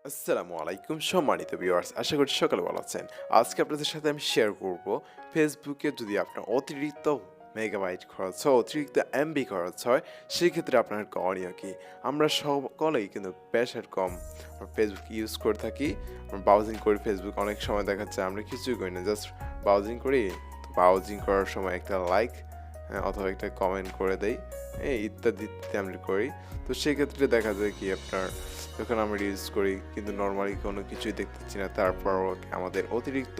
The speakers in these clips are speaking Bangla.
আসসালামু আলাইকুম সম্মানিত ভিউয়ার্স, আশা করি সকালে ভালো আছেন। আজকে আপনাদের সাথে আমি শেয়ার করব ফেসবুকে যদি আপনার অতিরিক্ত মেগাবাইট খরচ হয়, অতিরিক্ত এমবি খরচ হয়, সেক্ষেত্রে আপনার করণীয় কি। আমরা সকলেই কিন্তু বেশ কম ফেসবুক ইউজ করে থাকি, ব্রাউজিং করি। ফেসবুক অনেক সময় দেখা যাচ্ছে আমরা কিছুই করি না, জাস্ট ব্রাউজিং করি। ব্রাউজিং করার সময় একটা লাইক অথবা একটা কমেন্ট করে দেই, ইত্যাদি ইত্যাদি আমরা করি। তো সেক্ষেত্রে দেখা যায় কি আপনার যখন আমরা ইউজ করি কিন্তু নর্মালি কোনো কিছুই দেখতেছি না, তারপরও আমাদের অতিরিক্ত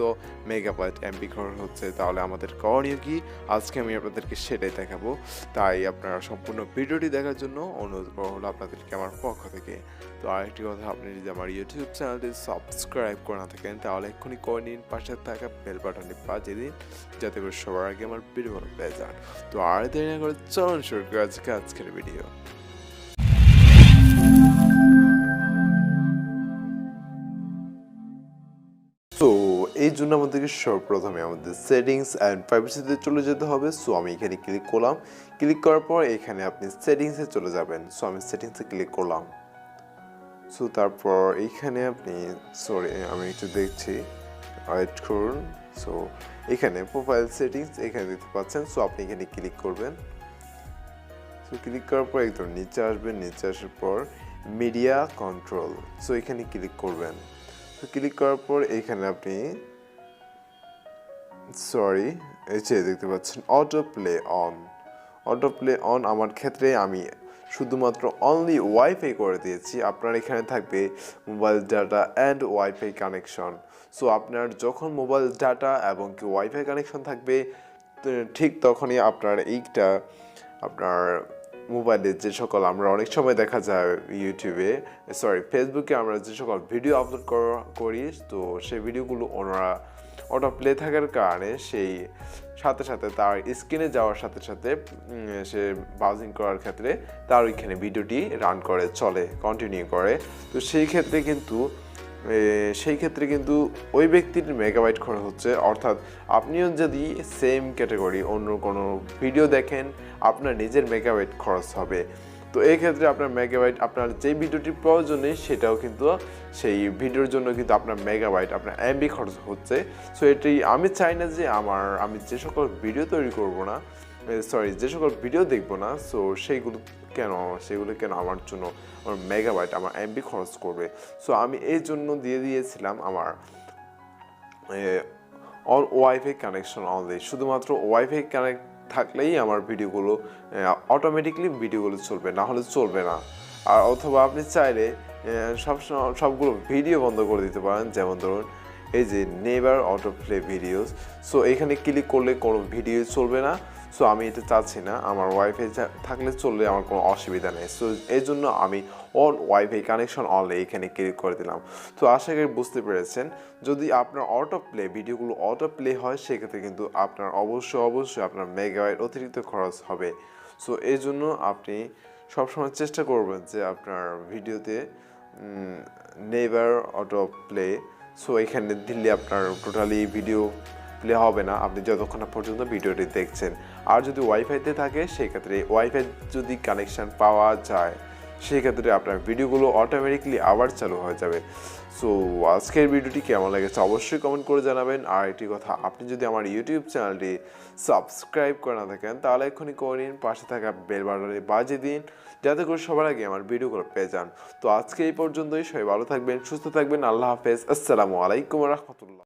মেগাবাইট এমবি খরচ হচ্ছে। তাহলে আমাদের করণীয় কি, আজকে আমি আপনাদেরকে সেটাই দেখাবো। তাই আপনারা সম্পূর্ণ ভিডিওটি দেখার জন্য অনুরোধ করা হলো আপনাদেরকে আমার পক্ষ থেকে। তো আরেকটি কথা, আপনি যদি আমার ইউটিউব চ্যানেলটি সাবস্ক্রাইব করে না থাকেন তাহলে এক্ষুনি করে নিন, পাশে থাকা বেল বাটনটি বাজিয়ে দিন, যাতে করে সবার আগে আমার ভিডিওগুলো পেয়ে যান। তো আর দেরি না করে চলুন শুরু করি আজকের ভিডিও। তো এই জন্য আমাদেরকে সর্বপ্রথমে আমাদের সেটিংস অ্যান্ড প্রাইভেসিতে চলে যেতে হবে। সো আমি এখানে ক্লিক করলাম। ক্লিক করার পর এখানে আপনি সেটিংসে চলে যাবেন। সো আমি সেটিংসে ক্লিক করলাম। সো তারপর এইখানে আপনি আমি একটু দেখছি, ওয়েট করুন। সো এখানে প্রোফাইল সেটিংস এখানে দেখতে পাচ্ছেন। সো আপনি এখানে ক্লিক করবেন। সো ক্লিক করার পর একদম নিচে আসবেন। নিচে আসার পর মিডিয়া কন্ট্রোল, সো এখানে ক্লিক করবেন। তো ক্লিক করার পর এখানে আপনি এই যে দেখতে পাচ্ছেন অটো প্লে অন। আমার ক্ষেত্রে আমি শুধুমাত্র অনলি ওয়াইফাই করে দিয়েছি। আপনার এখানে থাকবে mobile data and wifi connection. So আপনার যখন মোবাইল ডাটা এবং কি ওয়াইফাই কানেকশন থাকবে, ঠিক তখনই আপনার এইটা আপনার মোবাইলে যে সকল আমরা অনেক সময় দেখা যায় ফেসবুকে আমরা যে সকল ভিডিও আপলোড করি, তো সেই ভিডিওগুলো ওনারা অটো প্লে থাকার কারণে সেই সাথে সাথে তার স্ক্রিনে যাওয়ার সাথে সাথে সে ব্রাউজিং করার ক্ষেত্রে তার ওইখানে ভিডিওটি রান করে, চলে, কন্টিনিউ করে। তো সেই ক্ষেত্রে কিন্তু ওই ব্যক্তির মেগাবাইট খরচ হচ্ছে। অর্থাৎ আপনিও যদি সেম ক্যাটাগরি অন্য কোনো ভিডিও দেখেন, আপনার নিজের মেগাবাইট খরচ হবে। তো এই ক্ষেত্রে আপনার মেগাবাইট, আপনার যে ভিডিওটির প্রয়োজন নেই সেটাও কিন্তু সেই ভিডিওর জন্য কিন্তু আপনার মেগাবাইট, আপনার এমবি খরচ হচ্ছে। সো এটি আমি চাই না যে আমি যে সকল ভিডিও তৈরি করব না, যে সকল ভিডিও দেখবো না, সো সেগুলো কেন আমার জন্য আমার মেগাবাইট, আমার এমবি খরচ করবে। সো আমি এই জন্য দিয়ে দিয়েছিলাম আমার ওয়াইফাই কানেকশন অনলি। শুধুমাত্র ওয়াইফাই কানেক্ট থাকলেই আমার ভিডিওগুলো অটোমেটিকলি চলবে, না হলে চলবে না। আর অথবা আপনি চাইলে সবগুলো ভিডিও বন্ধ করে দিতে পারেন। যেমন ধরুন এই যে never auto play videos, so এখানে ক্লিক করলে কোনো ভিডিও চলবে না। সো আমি এটা চাচ্ছি না, আমার ওয়াইফাই থাকলে চললে আমার কোনো অসুবিধা নেই। সো এই জন্য আমি অন ওয়াইফাই কানেকশন অনলি এখানে ক্লিক করে দিলাম। তো আশা করি বুঝতে পেরেছেন, যদি আপনার ভিডিওগুলো অটো প্লে হয় সেক্ষেত্রে কিন্তু আপনার অবশ্যই আপনার মেগাবাইট অতিরিক্ত খরচ হবে। সো এই জন্য আপনি সবসময় চেষ্টা করবেন যে আপনার ভিডিওতে নেভার অটো প্লে, সো এখানে দিলে আপনার টোটালি ভিডিও প্লে হবে না আপনি যতক্ষণ না পর্যন্ত ভিডিওটি দেখছেন। আর যদি ওয়াইফাইতে থাকে সেক্ষেত্রে ওয়াইফাই যদি কানেকশান পাওয়া যায় সেক্ষেত্রে আপনার ভিডিওগুলো অটোমেটিকলি আবার চালু হয়ে যাবে। সো আজকের ভিডিওটি কেমন লেগেছে অবশ্যই কমেন্ট করে জানাবেন। আর একটি কথা, আপনি যদি আমার ইউটিউব চ্যানেলটি সাবস্ক্রাইব করে না থাকেন তাহলে এক্ষুনি করে নিন, পাশে থাকা বেল বাটনে বাজিয়ে দিন, যাতে করে সবার আগে আমার ভিডিওগুলো পেয়ে যান। তো আজকে এই পর্যন্তই। সবাই ভালো থাকবেন, সুস্থ থাকবেন। আল্লাহ হাফেজ। আসসালামু আলাইকুম ওয়া রাহমাতুল্লাহ।